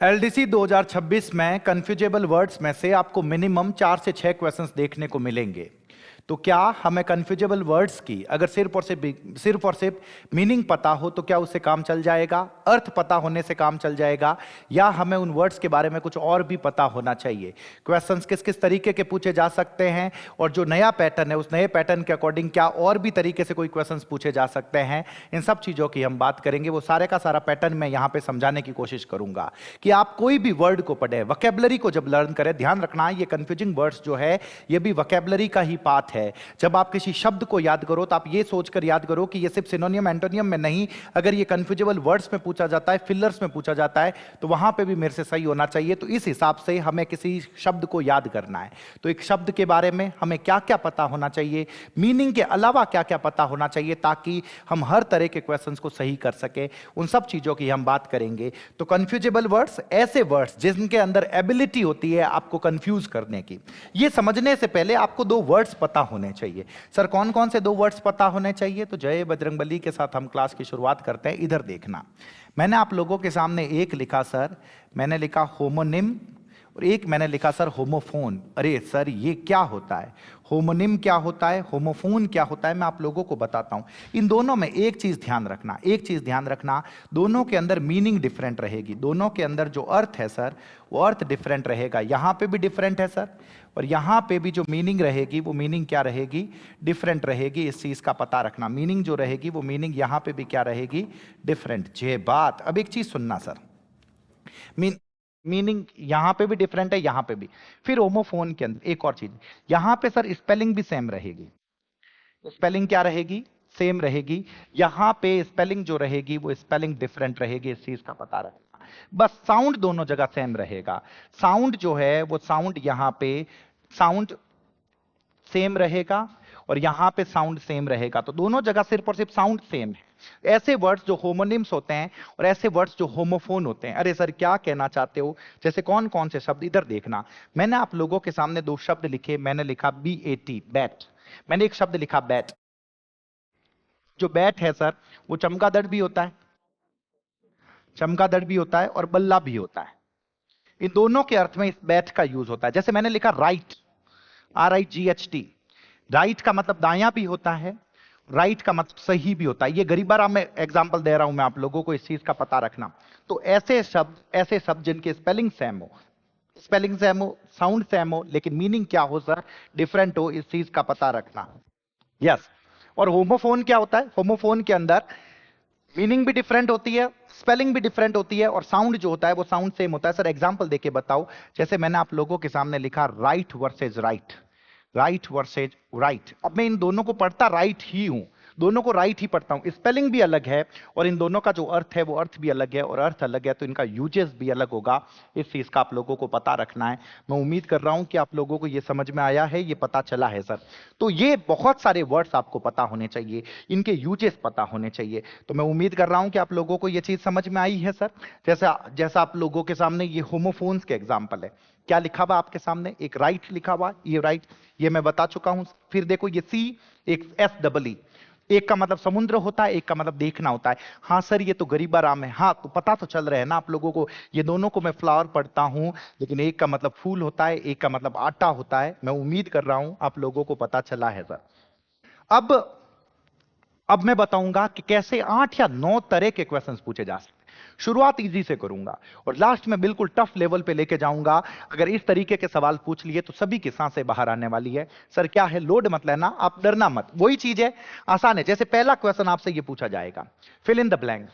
LDC 2026 में कन्फ्यूजेबल words में से आपको मिनिमम 4 से 6 क्वेश्चंस देखने को मिलेंगे। तो क्या हमें कन्फ्यूजेबल वर्ड्स की अगर सिर्फ और सिर्फ मीनिंग पता हो तो क्या उससे काम चल जाएगा, अर्थ पता होने से काम चल जाएगा, या हमें उन वर्ड्स के बारे में कुछ और भी पता होना चाहिए? क्वेश्चंस किस किस तरीके के पूछे जा सकते हैं, और जो नया पैटर्न है उस नए पैटर्न के अकॉर्डिंग क्या और भी तरीके से कोई क्वेश्चंस पूछे जा सकते हैं, इन सब चीज़ों की हम बात करेंगे। वो सारे का सारा पैटर्न मैं यहाँ पे समझाने की कोशिश करूंगा कि आप कोई भी वर्ड को पढ़े, वोकैबुलरी को जब लर्न करें, ध्यान रखना ये कन्फ्यूजिंग वर्ड्स जो है ये भी वोकैबुलरी का ही पार्ट है। जब आप किसी शब्द को याद करो तो आप ये सोचकर याद करो कि ये सिर्फ सिनोनियम एंटोनियम में नहीं, अगर ये कन्फ्यूजेबल वर्ड्स में पूछा जाता है, फिलर्स में पूछा जाता है, तो वहां पे भी मेरे से सही होना चाहिए। तो इस हिसाब से हमें किसी शब्द को याद करना है तो एक शब्द के बारे में हमें क्या क्या पता होना चाहिए, मीनिंग के अलावा क्या क्या पता होना चाहिए, ताकि हम हर तरह के क्वेश्चंस को सही कर सके, उन सब चीजों की हम बात करेंगे। तो कन्फ्यूजेबल वर्ड्स ऐसे वर्ड्स जिनके अंदर एबिलिटी होती है आपको कंफ्यूज करने की। ये समझने से पहले आपको दो वर्ड्स पता होने चाहिए। सर कौन कौन से दो वर्ड्स पता होने चाहिए? तो जय बजरंगबली के साथ हम क्लास की शुरुआत करते हैं। इधर देखना, मैंने आप लोगों के सामने एक लिखा सर, मैंने लिखा होमोनिम, और एक मैंने लिखा सर होमोफोन। अरे सर ये क्या होता है, होमोनिम क्या होता है, होमोफोन क्या होता है, मैं आप लोगों को बताता हूं। इन दोनों में एक चीज ध्यान रखना, एक चीज ध्यान रखना, दोनों के अंदर मीनिंग डिफरेंट रहेगी। दोनों के अंदर जो अर्थ है सर वो अर्थ डिफरेंट रहेगा। यहां पे भी डिफरेंट है सर, और यहां पे भी जो मीनिंग रहेगी वो मीनिंग क्या रहेगी, डिफरेंट रहेगी। इस चीज का पता रखना, मीनिंग जो रहेगी वो मीनिंग यहां पे भी क्या रहेगी, डिफरेंट। जे बात, अब एक चीज सुनना सर, मीनिंग यहां पे भी डिफरेंट है, यहां पे भी। फिर होमोफोन के अंदर एक और चीज, यहां पे सर स्पेलिंग भी सेम रहेगी। स्पेलिंग क्या रहेगी, सेम रहेगी। यहां पे स्पेलिंग जो रहेगी वो स्पेलिंग डिफरेंट रहेगी। इस चीज का पता रखना। बस साउंड दोनों जगह सेम रहेगा। साउंड जो है वो साउंड यहां पे साउंड सेम रहेगा और यहां पे साउंड सेम रहेगा। तो दोनों जगह सिर्फ और सिर्फ साउंड सेम है। ऐसे वर्ड्स जो होमोनिम्स होते हैं और ऐसे वर्ड्स जो होमोफोन होते हैं। अरे सर क्या कहना चाहते हो, जैसे कौन कौन से शब्द, इधर देखना, मैंने आप लोगों के सामने दो शब्द लिखे। मैंने लिखा BAT, बैट। मैंने एक शब्द लिखा बैट। जो बैट है सर वो चमगादड़ भी होता है, चमगादड़ भी होता है और बल्ला भी होता है। इन दोनों के अर्थ में इस बैट का यूज होता है। जैसे मैंने लिखा राइट, RIGHT, राइट का मतलब दायां भी होता है, राइट का मतलब सही भी होता है। ये गरीबाराम में एग्जांपल दे रहा हूं मैं आप लोगों को, इस चीज का पता रखना। तो ऐसे शब्द जिनके स्पेलिंग सेम हो, स्पेलिंग सेम हो, साउंड सेम हो, लेकिन मीनिंग क्या हो सर, डिफरेंट हो, इस चीज का पता रखना। यस। और होमोफोन क्या होता है, होमोफोन के अंदर मीनिंग भी डिफरेंट होती है, स्पेलिंग भी डिफरेंट होती है, और साउंड जो होता है वो साउंड सेम होता है। सर एग्जांपल देके बताओ। जैसे मैंने आप लोगों के सामने लिखा right versus right, right versus right. अब मैं इन दोनों को पढ़ता राइट ही हूं, दोनों को राइट ही पढ़ता हूं, स्पेलिंग भी अलग है और इन दोनों का जो अर्थ है वो अर्थ भी अलग है, और अर्थ अलग है तो इनका यूजेस भी अलग होगा। इस चीज का आप लोगों को पता रखना है। मैं उम्मीद कर रहा हूं कि आप लोगों को ये समझ में आया है, ये पता चला है सर। तो ये बहुत सारे वर्ड्स आपको पता होने चाहिए, इनके यूजेस पता होने चाहिए। तो मैं उम्मीद कर रहा हूं कि आप लोगों को ये चीज समझ में आई है सर। जैसा जैसा आप लोगों के सामने ये होमोफोन्स के एग्जाम्पल है, क्या लिखा हुआ आपके सामने, एक राइट लिखा हुआ, ये राइट, ये मैं बता चुका हूं। फिर देखो ये सी, एक SEE, एक का मतलब समुद्र होता है, एक का मतलब देखना होता है। हाँ सर ये तो गरीबाराम है, हाँ तो पता तो चल रहा है ना आप लोगों को। ये दोनों को मैं फ्लावर पढ़ता हूं, लेकिन एक का मतलब फूल होता है, एक का मतलब आटा होता है। मैं उम्मीद कर रहा हूं आप लोगों को पता चला है सर। अब अब मैं बताऊंगा कि कैसे 8 या 9 तरह के क्वेश्चंस पूछे जा सकते हैं। शुरुआत इजी से करूंगा और लास्ट में बिल्कुल टफ लेवल पे लेके जाऊंगा। अगर इस तरीके के सवाल पूछ लिए तो सभी की सांसें बाहर आने वाली है। सर क्या है, लोड मत लेना, आप डरना मत, वही चीज है, आसान है। जैसे पहला क्वेश्चन आपसे ये पूछा जाएगा, फिल इन द ब्लैंक्स,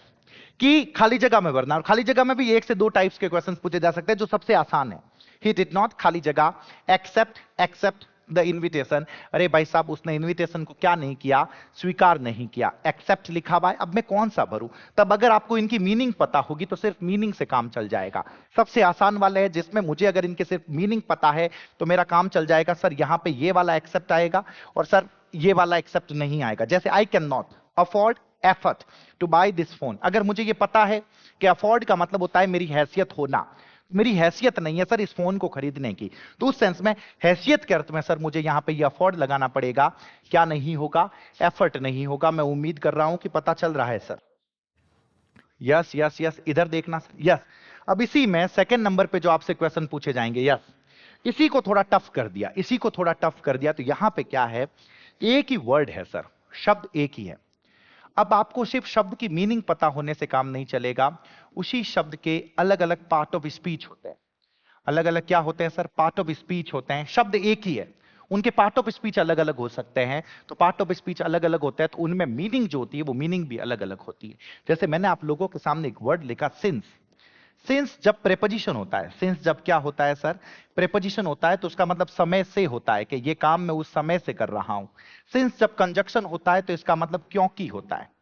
कि खाली जगह में भरना। और खाली जगह में भी 1 से 2 टाइप्स के क्वेश्चन पूछे जा सकते हैं, जो सबसे आसान है। ही डिड नॉट, खाली जगह, एक्सेप्ट द इन्विटेशन। अरे भाई साहब उसने इन्विटेशन को क्या नहीं किया, स्वीकार नहीं किया। एक्सेप्ट लिखा हुआ है, अब मैं कौन सा भरूं? तब अगर आपको इनकी मीनिंग पता होगी तो सिर्फ मीनिंग से काम चल जाएगा। सबसे आसान वाला है जिसमें मुझे अगर इनके सिर्फ मीनिंग पता है तो मेरा काम चल जाएगा। सर यहां पे ये वाला एक्सेप्ट आएगा और सर ये वाला एक्सेप्ट नहीं आएगा। जैसे I can not afford effort to buy this phone. अगर मुझे ये पता है कि अफोर्ड का मतलब होता है मेरी हैसियत होना, मेरी हैसियत नहीं है सर इस फोन को खरीदने की, तो उस सेंस में हैसियत के अर्थ में सर मुझे यहां पे ये अफोर्ड लगाना पड़ेगा। क्या नहीं होगा, एफर्ट नहीं होगा। मैं उम्मीद कर रहा हूं कि पता चल रहा है सर। यस यस यस, इधर देखना सर, यस। अब इसी में सेकंड नंबर पे जो आपसे क्वेश्चन पूछे जाएंगे, यस, इसी को थोड़ा टफ कर दिया, इसी को थोड़ा टफ कर दिया। तो यहां पे क्या है, एक ही वर्ड है सर, शब्द एक ही है। अब आपको सिर्फ शब्द की मीनिंग पता होने से काम नहीं चलेगा, उसी शब्द के अलग अलग पार्ट ऑफ स्पीच होते हैं। अलग अलग क्या होते हैं सर? पार्ट ऑफ स्पीच होते हैं। शब्द एक ही है, उनके पार्ट ऑफ स्पीच अलग अलग हो सकते हैं। तो पार्ट ऑफ स्पीच अलग अलग होता है, तो उनमें मीनिंग जो होती है वो मीनिंग भी अलग अलग होती है। जैसे मैंने आप लोगों के सामने एक वर्ड लिखा, सिंस। सिंस जब प्रेपोजिशन होता है, सिंस जब क्या होता है सर? प्रेपोजिशन होता है, तो उसका मतलब समय से होता है कि ये काम मैं उस समय से कर रहा हूं। सिंस जब कंजक्शन होता है तो इसका मतलब क्योंकि होता है।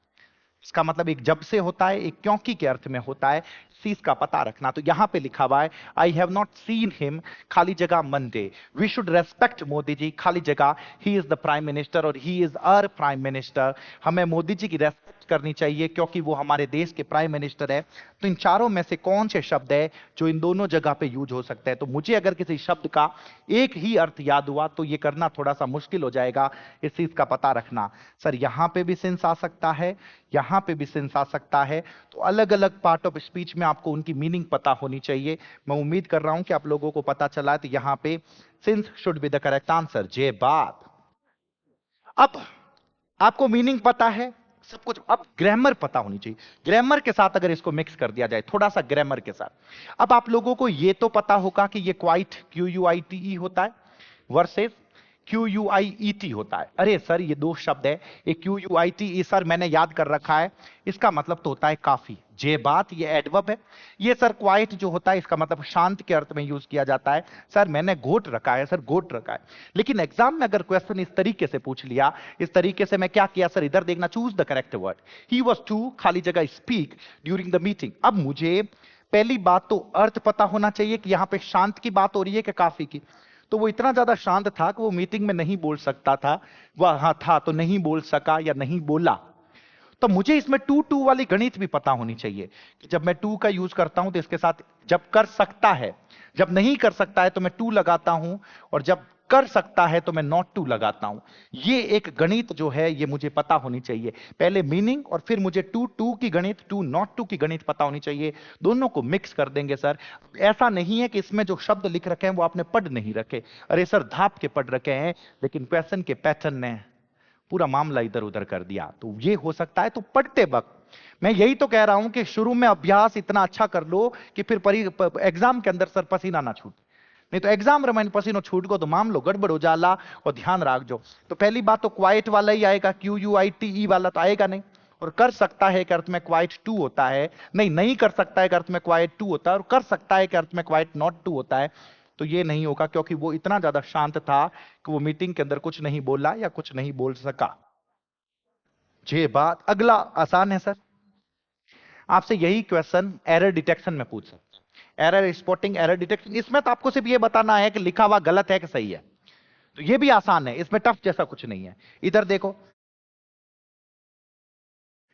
इसका मतलब एक जब से होता है, एक क्योंकि के अर्थ में होता है। चीज का पता रखना। तो यहां पे लिखा हुआ है, I have not seen him, खाली जगह Monday, we should respect Modi ji, खाली जगह, he is the prime minister और he is our prime minister. हमें मोदी जी की रेस्पेक्ट करनी चाहिए क्योंकि वो हमारे देश के प्राइम मिनिस्टर है। तो इन चारों में से कौन से शब्द है जो इन दोनों जगह पे यूज हो सकते हैं? तो मुझे अगर किसी शब्द का एक ही अर्थ याद हुआ तो ये करना थोड़ा सा मुश्किल हो जाएगा, इस चीज का पता रखना। सर यहां पे भी सेंस आ सकता है, यहां पे भी सेंस आ सकता है। तो अलग अलग पार्ट ऑफ स्पीच में आपको उनकी मीनिंग पता होनी चाहिए। मैं उम्मीद कर रहा हूं कि आप लोगों को पता चला है। तो यहां पे since should be the correct answer. जे बात। अब आपको मीनिंग पता है सब कुछ, अब ग्रामर पता होनी चाहिए। ग्रामर के साथ अगर इसको मिक्स कर दिया जाए, थोड़ा सा ग्रामर के साथ, अब आप लोगों को यह तो पता होगा कि ये क्वाइट QUITE होता है वर्सेस QUIET होता है। अरे सर ये दो शब्द है, एक QUITE सर मैंने याद कर रखा है, इसका मतलब तो होता है काफी। जे बात ये एडवर्ब है। ये सर क्वाइट जो होता है इसका मतलब शांत के अर्थ में यूज किया जाता है। सर मैंने गोट रखा है, सर गोट रखा है। लेकिन एग्जाम में अगर क्वेश्चन इस तरीके से पूछ लिया, इस तरीके से मैं क्या किया सर, इधर देखना, choose the correct word. He was to खाली जगह स्पीक ड्यूरिंग द मीटिंग। अब मुझे पहली बात तो अर्थ पता होना चाहिए कि यहां पे शांत की बात हो रही है कि काफी की। तो वो इतना ज्यादा शांत था कि वो मीटिंग में नहीं बोल सकता था, वहां था तो नहीं बोल सका या नहीं बोला। तो मुझे इसमें टू टू वाली गणित भी पता होनी चाहिए कि जब मैं टू का यूज करता हूं तो इसके साथ जब कर सकता है, जब नहीं कर सकता है तो मैं टू लगाता हूं, और जब कर सकता है तो मैं नॉट टू लगाता हूं। ये एक गणित जो है ये मुझे पता होनी चाहिए। पहले मीनिंग और फिर मुझे टू टू की गणित, टू नॉट टू की गणित पता होनी चाहिए। दोनों को मिक्स कर देंगे सर। ऐसा नहीं है कि इसमें जो शब्द लिख रखे हैं वो आपने पढ़ नहीं रखे, अरे सर धाप के पढ़ रखे हैं, लेकिन क्वेश्चन के पैटर्न ने पूरा मामला इधर उधर कर दिया। तो ये हो सकता है। तो पढ़ते वक्त मैं यही तो कह रहा हूं कि शुरू में अभ्यास इतना अच्छा कर लो कि फिर एग्जाम के अंदर सर पसीना ना छूटे। नहीं तो एग्जाम रमाइन पसीनो छूट गो तो मामलो गड़बड़ हो जाला। और ध्यान रख जो, तो पहली बात तो क्वाइट वाला ही आएगा, QUITE वाला तो आएगा नहीं। और कर सकता है के अर्थ में क्वाइट टू होता है, नहीं नहीं कर सकता है के अर्थ में क्वाइट टू होता है, और कर सकता है के अर्थ में क्वाइट नॉट टू होता है। तो ये नहीं होगा क्योंकि वो इतना ज्यादा शांत था कि वो मीटिंग के अंदर कुछ नहीं बोला या कुछ नहीं बोल सका। ये बात। अगला आसान है सर, आपसे यही क्वेश्चन एरर डिटेक्शन में पूछ सकते हैं। एरर स्पॉटिंग, एरर डिटेक्शन, इसमें तो आपको सिर्फ ये बताना है कि लिखा हुआ गलत है कि सही है। तो ये भी आसान है, इसमें टफ जैसा कुछ नहीं है। इधर देखो,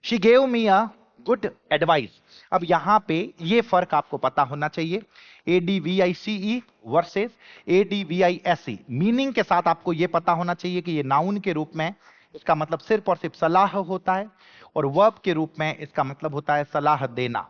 she gave me a good advice. अब यहां पे ये फर्क आपको पता होना चाहिए, ADVICE वर्सेस ADVISE। मीनिंग के साथ आपको यह पता होना चाहिए कि ये नाउन के रूप में इसका मतलब सिर्फ और सिर्फ सलाह होता है, और वर्ब के रूप में इसका मतलब होता है सलाह देना।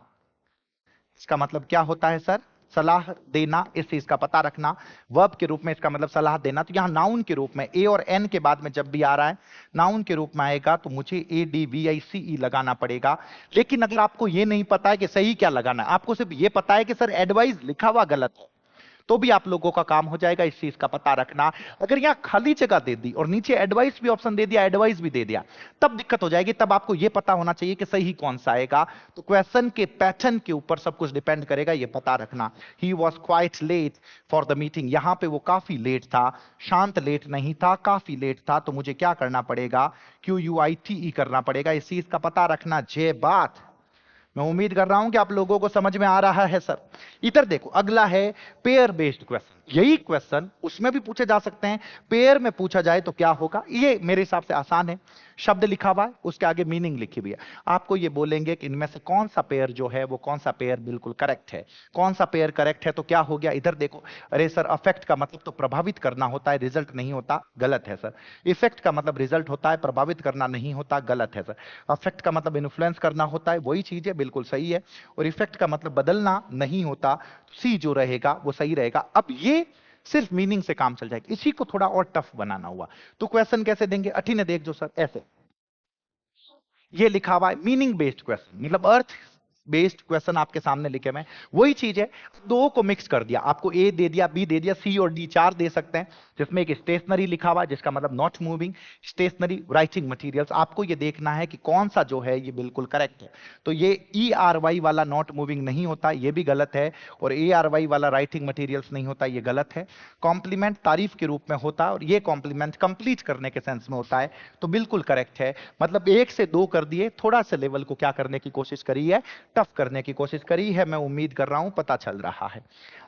इसका मतलब क्या होता है सर? सलाह देना। इस चीज का पता रखना, वर्ब के रूप में इसका मतलब सलाह देना। तो यहां नाउन के रूप में ए और एन के बाद में जब भी आ रहा है नाउन के रूप में आएगा तो मुझे ADVICE लगाना पड़ेगा। लेकिन अगर आपको यह नहीं पता है कि सही क्या लगाना है, आपको सिर्फ यह पता है कि सर एडवाइस लिखा हुआ गलत है, तो भी आप लोगों का काम हो जाएगा इस चीज का पता रखना। अगर यहां खाली जगह दे दी और नीचे एडवाइस भी ऑप्शन दे दिया, एडवाइस भी दे दिया, तब दिक्कत हो जाएगी। तब आपको यह पता होना चाहिए कि सही कौन सा आएगा। तो क्वेश्चन के पैटर्न के ऊपर सब कुछ डिपेंड करेगा, यह पता रखना। He was quite late for the meeting. यहां पे वो काफी लेट था, शांत लेट नहीं था, काफी लेट था। तो मुझे क्या करना पड़ेगा? QUITE करना पड़ेगा। इस चीज का पता रखना। जे बात। मैं उम्मीद कर रहा हूं कि आप लोगों को समझ में आ रहा है सर। इधर देखो, अगला है पेयर बेस्ड क्वेश्चन। यही क्वेश्चन उसमें भी पूछे जा सकते हैं, पेयर में पूछा जाए तो क्या होगा? ये मेरे हिसाब से आसान है। शब्द लिखा हुआ है, उसके आगे मीनिंग लिखी हुई है। आपको ये बोलेंगे कि इनमें से कौन सा पेयर जो है वो कौन सा पेयर बिल्कुल करेक्ट है। कौन सा पेयर करेक्ट है तो क्या हो गया? इधर देखो, अरे सर अफेक्ट का मतलब तो प्रभावित करना होता है, रिजल्ट नहीं होता। गलत है सर। इफेक्ट का मतलब रिजल्ट होता है, प्रभावित करना नहीं होता। गलत है सर। अफेक्ट का मतलब इन्फ्लुएंस करना होता है, वही चीज है, बिल्कुल बिल्कुल सही है, और इफेक्ट का मतलब बदलना नहीं होता, तो सी जो रहेगा वो सही रहेगा। अब ये सिर्फ मीनिंग से काम चल जाएगा, इसी को थोड़ा और टफ बनाना हुआ तो क्वेश्चन कैसे देंगे, अठी ने देख जो सर ऐसे, ये लिखा हुआ है मीनिंग बेस्ड क्वेश्चन, मतलब अर्थ बेस्ड क्वेश्चन आपके सामने लिखे हुए हैं। वही चीज है, दो को मिक्स कर दिया, आपको ए दे दिया, बी दे दिया, सी और डी, चार दे सकते हैं, जिसमें एक स्टेशनरी लिखा हुआ है जिसका मतलब not moving, stationery, writing materials. आपको ये देखना है कि कौन सा जो है ये बिल्कुल करेक्ट है। तो ये ई आर वाई वाला नॉट मूविंग नहीं होता, ये भी गलत है, और ए आर वाई वाला राइटिंग मटेरियल्स नहीं होता, ये गलत है। कॉम्प्लीमेंट तारीफ के रूप में होता है, और ये कॉम्प्लीमेंट कंप्लीट करने के सेंस में होता है, तो बिल्कुल करेक्ट है। मतलब एक से दो कर दिए, थोड़ा सा लेवल को क्या करने की कोशिश करी है, टफ करने की कोशिश करी है। मैं उम्मीद कर रहा हूं पता चल रहा है।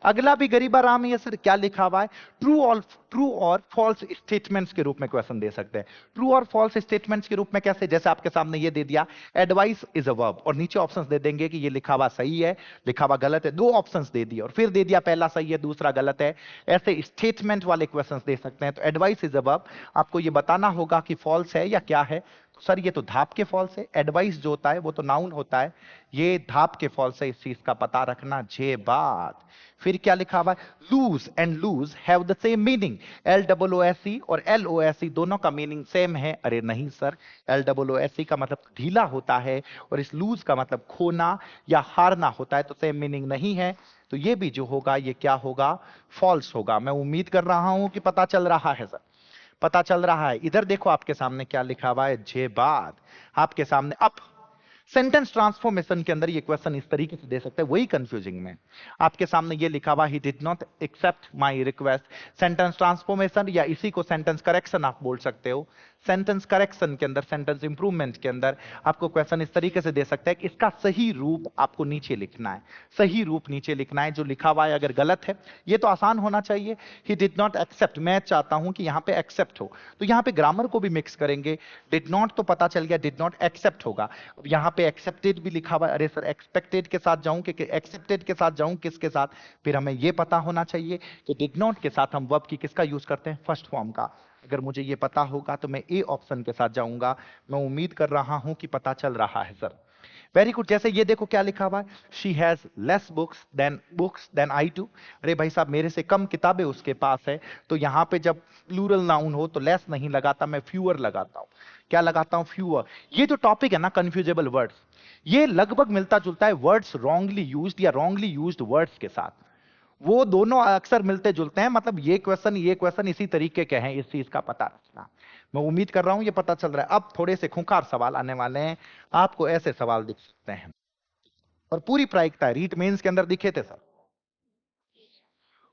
अगला भी गरीबा राम है सर, क्या लिखा हुआ है, ट्रू और फॉल्स स्टेटमेंट्स के रूप में क्वेश्चन दे सकते हैं। ट्रू और फॉल्स स्टेटमेंट्स के रूप में कैसे, जैसे आपके सामने ये दे दिया एडवाइस इज अ वर्ब, और नीचे ऑप्शंस दे देंगे कि ये लिखा हुआ सही है, लिखा हुआ गलत है, दो ऑप्शंस दे दिए और फिर दे दिया पहला सही है दूसरा गलत है। ऐसे स्टेटमेंट वाले क्वेश्चंस दे सकते हैं। तो एडवाइस इज अ वर्ब, आपको ये बताना होगा कि फॉल्स है या क्या है। सर ये तो धाप के फॉल्स है, एडवाइस जो होता है वो तो नाउन होता है, ये धाप के फॉल्स है, इस चीज का पता रखना जे बात। फिर क्या लिखा हुआ है, lose and loose have the same meaning, L double O S C और एल ओ एस सी दोनों का मीनिंग सेम है। अरे नहीं sir, L double O S C का मतलब ढीला होता है, और इस लूज का मतलब खोना या हारना होता है, तो सेम मीनिंग नहीं है। तो ये भी जो होगा ये क्या होगा, फॉल्स होगा। मैं उम्मीद कर रहा हूं कि पता चल रहा है सर, पता चल रहा है। इधर देखो आपके सामने क्या लिखा हुआ है, जे बाद आपके सामने। अब सेंटेंस ट्रांसफॉर्मेशन के अंदर ये क्वेश्चन इस तरीके से दे सकते हैं, वही कंफ्यूजिंग में आपके सामने ये लिखा हुआ, he did not accept my request. Sentence transformation या इसी को सेंटेंस करेक्शन आप बोल सकते हो। सेंटेंस करेक्शन के अंदर, सेंटेंस इंप्रूवमेंट के अंदर आपको क्वेश्चन इस तरीके से दे सकते हैं कि इसका सही रूप आपको नीचे लिखना है, सही रूप नीचे लिखना है। जो लिखा हुआ है अगर गलत है, ये तो आसान होना चाहिए, ही डिड नॉट एक्सेप्ट, मैं चाहता हूं कि यहां पे एक्सेप्ट हो, तो यहां पे ग्रामर को भी मिक्स करेंगे। डिड नॉट तो पता चल गया, डिड नॉट एक्सेप्ट होगा। अब यहां पे एक्सेप्टेड भी लिखा हुआ है, अरे सर एक्सपेक्टेड के साथ जाऊं कि एक्सेप्टेड के साथ जाऊं, किसके साथ, फिर हमें यह पता होना चाहिए कि डिड नॉट के साथ हम वर्ब की किसका यूज करते हैं, फर्स्ट फॉर्म का। अगर मुझे ये पता होगा तो मैं ए ऑप्शन के साथ जाऊंगा। मैं उम्मीद कर रहा हूं कि पता चल रहा है सर। Very good. जैसे ये देखो क्या लिखा हुआ है, she has less books than I too. अरे भाई साहब मेरे से कम किताबें उसके पास है, तो यहां पे जब प्लूरल नाउन हो तो लेस नहीं लगाता, मैं फ्यूअर लगाता हूं। क्या लगाता हूं, फ्यूअर। ये जो टॉपिक है ना कंफ्यूजेबल वर्ड्स, ये लगभग मिलता जुलता है वर्ड्स रॉन्गली यूज्ड या रॉन्गली यूज्ड वर्ड्स के साथ। वो दोनों अक्सर मिलते जुलते हैं, मतलब ये क्वेश्चन इसी तरीके के हैं, इस चीज का पता रखना। मैं उम्मीद कर रहा हूं ये पता चल रहा है। अब थोड़े से खूंखार सवाल आने वाले हैं, आपको ऐसे सवाल दिख सकते हैं, और पूरी प्रायिकता है, रीट मेंस के अंदर दिखे थे sir.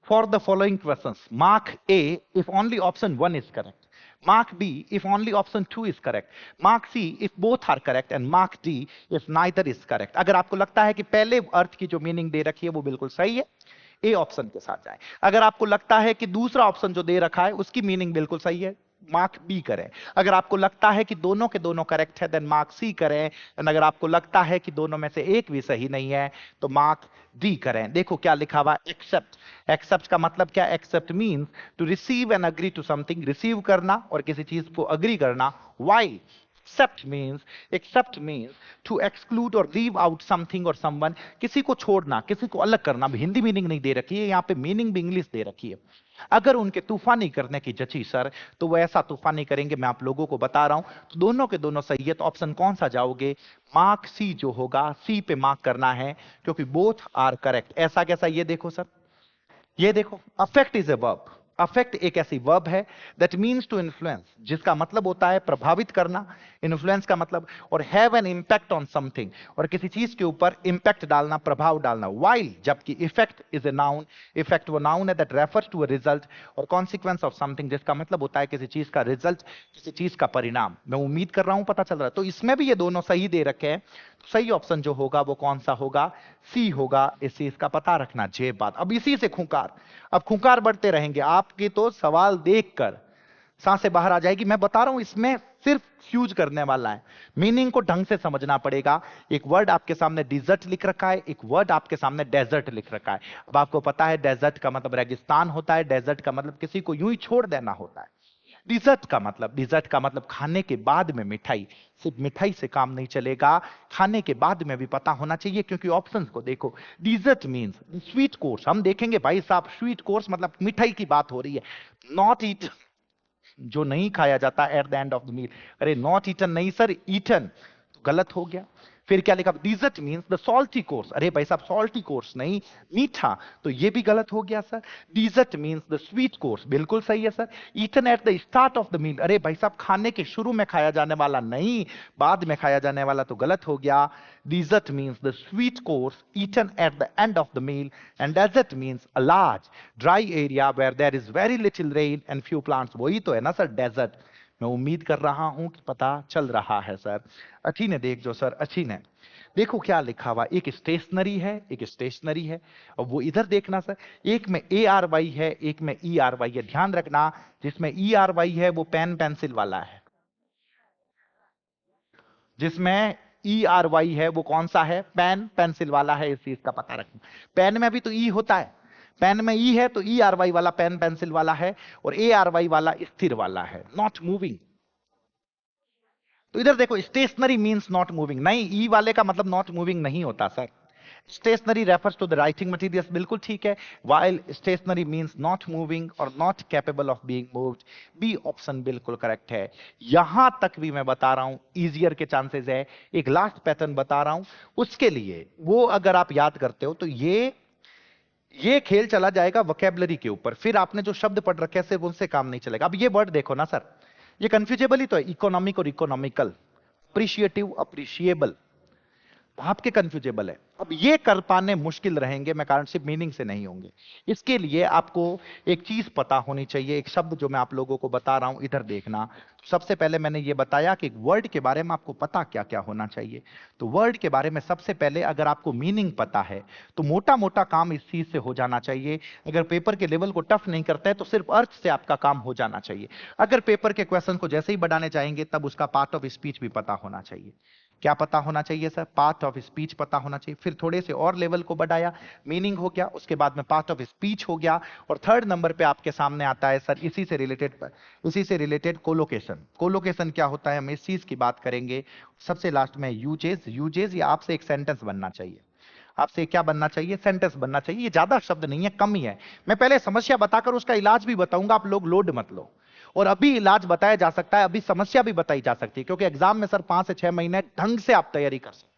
For the following questions mark A if only option 1 is correct, mark B if only option 2 is correct, mark C if both are correct, and mark D if neither is correct। अगर आपको लगता है कि पहले अर्थ की जो meaning दे रखी है वो बिल्कुल सही है, ए ऑप्शन के साथ जाएं। अगर आपको लगता है कि दूसरा ऑप्शन जो दे रखा है उसकी मीनिंग बिल्कुल सही है, मार्क बी करें। अगर आपको लगता है कि दोनों के दोनों करेक्ट है, देन मार्क सी करें। एंड अगर आपको लगता है कि दोनों में से एक भी सही नहीं है, तो मार्क डी करें। देखो क्या लिखा हुआ, एक्सेप्ट। एक्सेप्ट का मतलब क्या, accept means to receive and agree to something, receive करना और किसी चीज को अग्री करना। Why except means to exclude और लीव आउट समथिंग और समवन, किसी को छोड़ना, किसी को अलग करना। हिंदी मीनिंग नहीं दे रखी है यहाँ पे, मीनिंग भी इंग्लिश दे रखी है। अगर उनके तूफानी करने की जची सर, तो वो ऐसा तूफानी करेंगे, मैं आप लोगों को बता रहा हूं। तो दोनों के दोनों सही है, तो ऑप्शन कौन सा जाओगे, मार्क सी जो होगा, सी पे मार्क करना है, क्योंकि बोथ आर करेक्ट। ऐसा कैसा, ये देखो सर, ये देखो, affect is a verb. Affect एक ऐसी वर्ब है दैट मीन्स टू इन्फ्लुएंस, जिसका मतलब होता है प्रभावित करना, इन्फ्लुएंस का मतलब, और have an impact on something, और किसी चीज के ऊपर इंपैक्ट डालना, प्रभाव डालना। वाइल जबकि effect is a noun, effect वो नाउन है that refers to a result और कॉन्सिक्वेंस ऑफ समथिंग, जिसका मतलब होता है किसी चीज का रिजल्ट, किसी चीज का परिणाम। मैं उम्मीद कर रहा हूं पता चल रहा है। तो इसमें भी ये दोनों सही दे रखे हैं, तो सही ऑप्शन जो होगा वो कौन सा होगा, सी होगा। इस चीज का पता रखना, जे बात। अब इसी से खूंखार, अब खूंखार बढ़ते रहेंगे आपके, तो सवाल देखकर सांसें बाहर आ जाएगी। मैं बता रहा हूं इसमें सिर्फ फ्यूज करने वाला है, मीनिंग को ढंग से समझना पड़ेगा। एक वर्ड आपके सामने डिजर्ट लिख रखा है, एक वर्ड आपके सामने डेजर्ट लिख रखा है। अब आपको पता है डेजर्ट का मतलब रेगिस्तान होता है, डेजर्ट का मतलब किसी को यूं ही छोड़ देना होता है। डिजर्ट का मतलब खाने के बाद में मिठाई। सिर्फ मिठाई से काम नहीं चलेगा, खाने के बाद में भी पता होना चाहिए, क्योंकि ऑप्शंस को देखो। डिजर्ट मींस स्वीट कोर्स, हम देखेंगे भाई साहब स्वीट कोर्स मतलब मिठाई की बात हो रही है, नॉट ईट, जो नहीं खाया जाता at the end of the meal. अरे नॉट ईटन नहीं सर, ईटन, तो गलत हो गया। फिर क्या लिखा, dessert means the salty course, अरे भाई साहब सॉल्टी कोर्स नहीं, मीठा, तो ये भी गलत हो गया sir. Dessert means the sweet course, बिल्कुल सही है sir. Eaten at the start of the meal, अरे भाई साहब खाने के शुरू में खाया जाने वाला नहीं, बाद में खाया जाने वाला, तो गलत हो गया। Dessert means the sweet course eaten at the end of the meal, and desert means a large dry area where there is very little rain and few plants. वही तो है ना सर डेजर्ट। मैं उम्मीद कर रहा हूं कि पता चल रहा है सर। अच्छी ने देख जो सर, अच्छी ने देखो क्या लिखा हुआ, एक स्टेशनरी है, एक स्टेशनरी है, और वो इधर देखना सर, एक में ARY है, एक में ERY है। ध्यान रखना, जिसमें ERY है वो पेन पेंसिल वाला है, जिसमें ERY है वो कौन सा है, पेन पेंसिल वाला है। इस चीज का पता रखना, पेन में भी तो ई होता है, पेन में ई है तो ERY वाला पेन पेंसिल वाला है, और ARY वाला स्थिर वाला है, नॉट मूविंग। तो इधर देखो, स्टेशनरी मींस नॉट मूविंग, नहीं ई वाले का मतलब नॉट मूविंग नहीं होता sir. Stationery refers to the writing materials, बिल्कुल ठीक है। While stationary means not moving और not capable of being moved, B option बिल्कुल करेक्ट है। यहां तक भी मैं बता रहा हूं इजियर के चांसेस है। एक लास्ट पैटर्न बता रहा हूं, उसके लिए वो अगर आप याद करते हो तो ये खेल चला जाएगा वोकैबुलरी के ऊपर, फिर आपने जो शब्द पढ़ रखे हैं सिर्फ उनसे काम नहीं चलेगा। अब ये वर्ड देखो ना सर, ये कंफ्यूजेबल ही तो है, इकोनॉमिक और इकोनॉमिकल, अप्रिशिएटिव अप्रिशिएबल, आपके कंफ्यूजेबल है। अब ये कर पाने मुश्किल रहेंगे, मैं कारण सिर्फ मीनिंग से नहीं होंगे। इसके लिए आपको एक चीज पता होनी चाहिए, एक शब्द जो मैं आप लोगों को बता रहा हूं इधर देखना। सबसे पहले मैंने ये बताया कि वर्ड के बारे में आपको पता क्या क्या होना चाहिए। तो वर्ड के बारे में सबसे पहले अगर आपको मीनिंग पता है तो मोटा मोटा काम इस चीज से हो जाना चाहिए। अगर पेपर के लेवल को टफ नहीं करता है तो सिर्फ अर्थ से आपका काम हो जाना चाहिए। अगर पेपर के क्वेश्चन को जैसे ही बढ़ाने चाहेंगे तब उसका पार्ट ऑफ स्पीच भी पता होना चाहिए। क्या पता होना चाहिए सर, पार्ट ऑफ स्पीच पता होना चाहिए। फिर थोड़े से और लेवल को बढ़ाया, मीनिंग हो गया, उसके बाद में पार्ट ऑफ स्पीच हो गया, और थर्ड नंबर पे आपके सामने आता है सर इसी से रिलेटेड कोलोकेशन। कोलोकेशन क्या होता है हम इस चीज की बात करेंगे। सबसे लास्ट में यूजेज, यूजेज ये आपसे एक सेंटेंस बनना चाहिए, आपसे क्या बनना चाहिए, सेंटेंस बनना चाहिए। ये ज्यादा शब्द नहीं है, कम ही है। मैं पहले समस्या बताकर उसका इलाज भी बताऊंगा, आप लोग लोड मत लो। और अभी इलाज बताया जा सकता है, अभी समस्या भी बताई जा सकती है, क्योंकि एग्जाम में सर 5 से 6 महीने ढंग से आप तैयारी कर सकते हो।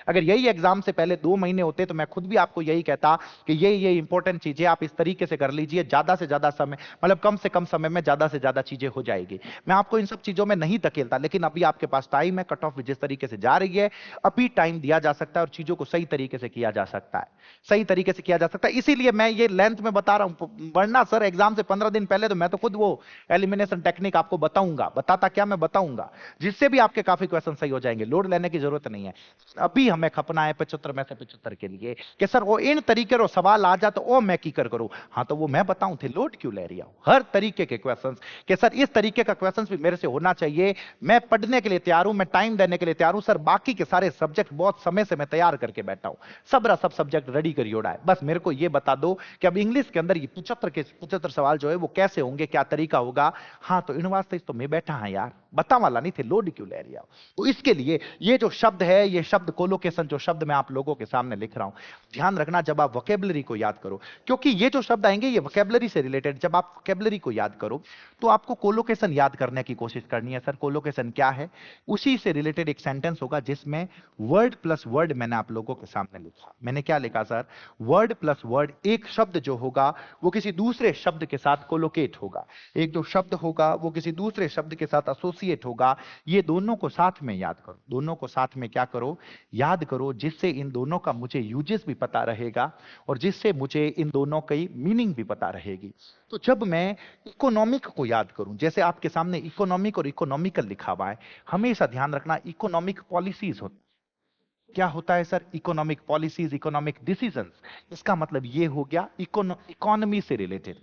अगर यही एग्जाम से पहले 2 महीने होते तो मैं खुद भी आपको यही कहता कि ये इंपॉर्टेंट चीजें आप इस तरीके से कर लीजिए, ज्यादा से ज्यादा समय, मतलब कम से कम समय में ज्यादा से ज्यादा चीजें हो जाएगी। मैं आपको इन सब चीजों में नहीं धकेलता, लेकिन अभी आपके पास टाइम है, कट ऑफ भी जिस तरीके से जा रही है, अभी टाइम दिया जा सकता है और चीजों को सही तरीके से किया जा सकता है, सही तरीके से किया जा सकता है। इसीलिए मैं ये लेंथ में बता रहा हूं, वरना सर एग्जाम से 15 दिन पहले तो मैं तो खुद वो एलिमिनेशन टेक्निक आपको बताऊंगा, बताता क्या मैं बताऊंगा, जिससे भी आपके काफी क्वेश्चन सही हो जाएंगे। लोड लेने की जरूरत नहीं है। अभी हमें खपना है 75 में से 75 के लिए कि सर वो इन तरीके रो सवाल आ जा तो ओ मैं की कर करूं। हाँ तो वो मैं बताऊं थे, लोड क्यों ले रही हूं हर तरीके के क्वेश्चंस कि सर इस तरीके का क्वेश्चंस भी मेरे से होना चाहिए। मैं पढ़ने के लिए तैयार हूं, मैं टाइम देने के लिए तैयार हूं सर। बाकी के सारे सब्जेक्ट बहुत समय से मैं तैयार करके बैठा हूं, सब सब्जेक्ट रेडी करिए उड़ा है। बस मेरे को ये बता दो कि अब इंग्लिश के अंदर ये 75 सवाल जो है वो कैसे होंगे, क्या तरीका होगा। हाँ तो इन वास्ते तो मैं बैठा हाँ यार, बता वाला नहीं थे, लोड क्यों ले रही हो। तो इसके लिए ये जो शब्द है, ये शब्द कोलोकेशन जो शब्द मैं आप लोगों के सामने लिख रहा हूं, ध्यान रखना जब आप वोकैबुलरी को याद करो, क्योंकि ये जो शब्द आएंगे ये वोकैबुलरी से रिलेटेड। जब आप वोकैबुलरी को याद करो तो आपको कोलोकेशन याद करने की कोशिश करनी है। सर कोलोकेशन क्या है, उसी से रिलेटेड एक सेंटेंस होगा जिसमें वर्ड प्लस वर्ड मैंने आप लोगों के सामने लिखा। मैंने क्या लिखा सर, वर्ड प्लस वर्ड, एक शब्द जो होगा वो किसी दूसरे शब्द के साथ कोलोकेट होगा, एक जो शब्द होगा वो किसी दूसरे शब्द के साथ एसोसिएट होगा। ये दोनों को साथ में याद करो, दोनों को साथ में क्या करो, याद करो, जिससे इन दोनों का मुझे यूजेस भी पता रहेगा और जिससे मुझे इन दोनों की मीनिंग भी पता रहेगी। तो जब मैं इकोनॉमिक को याद करूं, जैसे आपके सामने इकोनॉमिक और इकोनॉमिकल लिखा हुआ है, हमेशा ध्यान रखना इकोनॉमिक पॉलिसीज होती, क्या होता है sir, economic policies, economic decisions. इसका मतलब ये हो गया इकोनॉमी से रिलेटेड,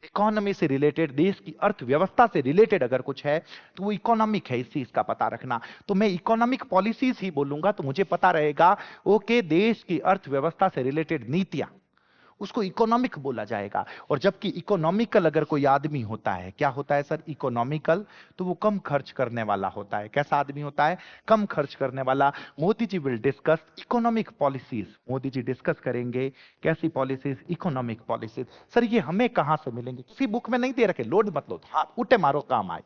इकोनॉमी से रिलेटेड, देश की अर्थव्यवस्था से रिलेटेड अगर कुछ है तो वो इकोनॉमिक है, इस चीज का पता रखना। तो मैं इकोनॉमिक पॉलिसीज ही बोलूंगा तो मुझे पता रहेगा ओके, देश की अर्थव्यवस्था से रिलेटेड नीतियां, उसको इकोनॉमिक बोला जाएगा। और जबकि इकोनॉमिकल अगर कोई आदमी होता है, क्या होता है सर इकोनॉमिकल, तो वो कम खर्च करने वाला होता है। कैसा आदमी होता है? कम खर्च करने वाला। Modi ji will discuss economic policies. Modi ji discuss करेंगे कैसी पॉलिसीज? Economic policies. सर ये हमें कहां से मिलेंगे? किसी बुक में नहीं दे रखे, लोड मत लो, हाँ उठे मारो काम आए,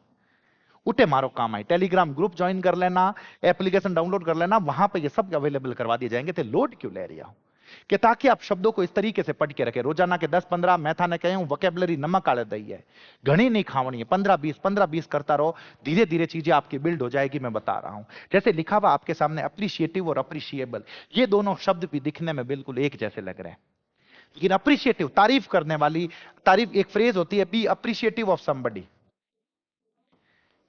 उठे मारो काम आए। टेलीग्राम ग्रुप ज्वाइन कर लेना, एप्लीकेशन डाउनलोड कर लेना, वहां पे ये सब अवेलेबल करवा दिए जाएंगे। तो लोड क्यों ले रही हो? कि ताकि आप शब्दों को इस तरीके से पढ़ के रखें। रोजाना के 10-15 मैं था ने कहे वोकेबलरी नमक आले दई है, घनी नहीं खावनी है। 15-20 करता रहो, धीरे धीरे चीजें आपकी बिल्ड हो जाएगी। मैं बता रहा हूं, जैसे लिखा हुआ आपके सामने अप्रिशिएटिव और अप्रिशिएबल, ये दोनों शब्द भी दिखने में बिल्कुल एक जैसे लग रहे हैं, लेकिन अप्रिशिएटिव तारीफ करने वाली, तारीफ एक फ्रेज होती है, be appreciative of somebody,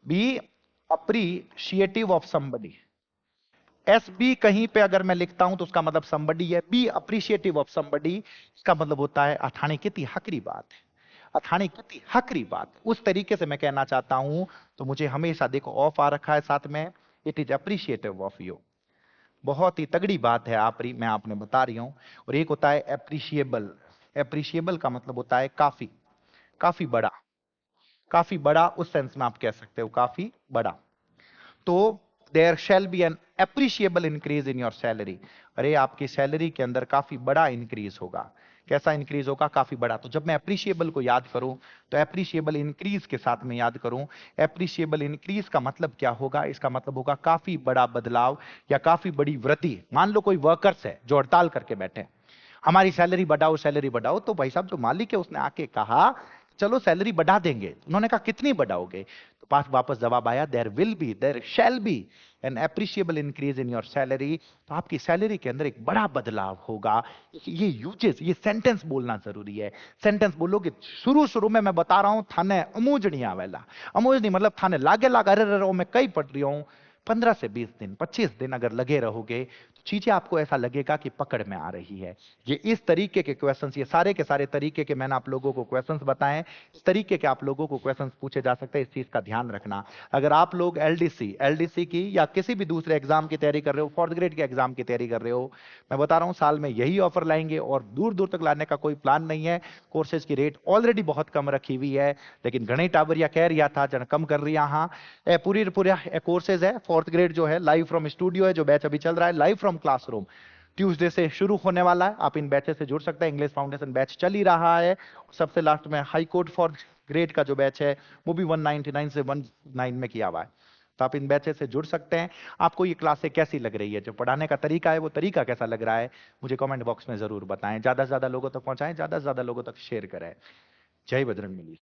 be appreciative of somebody. S B कहीं पे अगर मैं लिखता हूं तो उसका मतलब समबडी है। बी अप्रिशिएटिव ऑफ समबडी, इसका मतलब होता है अठाणी कितनी हकरी बात है, अठाणी कितनी हकरी बात। उस तरीके से मैं कहना चाहता हूं। तो मुझे हमेशा देखो ऑफ आ रखा है साथ में, it is appreciative of you. बहुत ही तगड़ी बात है आप, मैं आपने बता रही हूं। और एक होता है एप्रिशिएबल। एप्रिशिएबल का मतलब होता है काफी, काफी बड़ा, काफी बड़ा। उस सेंस में आप कह सकते हो काफी बड़ा। तो there shall be an appreciable increase in your salary. अरे आपकी सैलरी के अंदर काफी बड़ा इंक्रीज होगा। कैसा इंक्रीज होगा? काफी बड़ा। तो जब मैं अप्रिशिएबल को याद करूं तो अप्रिशिएबल इंक्रीज के साथ में याद करूं। अप्रिशिएबल इंक्रीज का मतलब क्या होगा? इसका मतलब होगा काफी बड़ा बदलाव या काफी बड़ी वृद्धि। मान लो कोई वर्कर्स है जो हड़ताल करके बैठे, हमारी सैलरी बढ़ाओ, सैलरी बढ़ाओ। तो भाई साहब जो मालिक है उसने आके कहा चलो सैलरी बढ़ा देंगे। उन्होंने कहा कितनी बढ़ाओगे? तो पास वापस जवाब आया there shall be an appreciable increase in your salary. तो आपकी सैलरी के अंदर एक बड़ा बदलाव होगा। ये यूजेस, ये सेंटेंस बोलना जरूरी है। सेंटेंस बोलोगे शुरू शुरू में मैं बता रहा हूं थाने अमूज नहीं आवेला। अमूज नहीं मतलब थाने लागे लाग, अरे मैं कई पढ़ रही हूं। 15 से 20 दिन 25 दिन अगर लगे रहोगे तो चीजें आपको ऐसा लगेगा कि पकड़ में आ रही है। ये इस तरीके के क्वेश्चंस, ये सारे के सारे तरीके के मैंने आप लोगों को क्वेश्चंस बताएं। इस तरीके के आप लोगों को क्वेश्चंस पूछे जा सकते हैं, इस चीज का ध्यान रखना। अगर आप लोग एलडीसी की या किसी भी दूसरे एग्जाम की तैयारी कर रहे हो, 4th ग्रेड के एग्जाम की तैयारी कर रहे हो, मैं बता रहा हूं साल में यही ऑफर लाएंगे और दूर दूर तक लाने का कोई प्लान नहीं है। कोर्सेज की रेट ऑलरेडी बहुत कम रखी हुई है, लेकिन गणेश टावरिया कह रिया था जन कम कर रिया। हाँ पूरी पूरा कोर्सेज है। 4th ग्रेड जो है लाइव फ्रॉम स्टूडियो है, जो बैच अभी चल रहा है लाइव फ्रॉम क्लासरूम, ट्यूसडे से शुरू होने वाला है। आप इन बैचेस से जुड़ सकते हैं। इंग्लिश फाउंडेशन बैच चल ही रहा है। सबसे लास्ट में हाई कोर्ट फॉर ग्रेड का जो बैच है वो भी 199 से 19 में किया हुआ है। तो आप इन बैचेस से जुड़ सकते हैं। आपको ये क्लासें कैसी लग रही है, जो पढ़ाने का तरीका है वो तरीका कैसा लग रहा है, मुझे कमेंट बॉक्स में जरूर बताएं। ज्यादा से ज्यादा लोगों तक पहुंचाएं, ज्यादा से ज्यादा लोगों तक शेयर करें। जय बजरंगबली।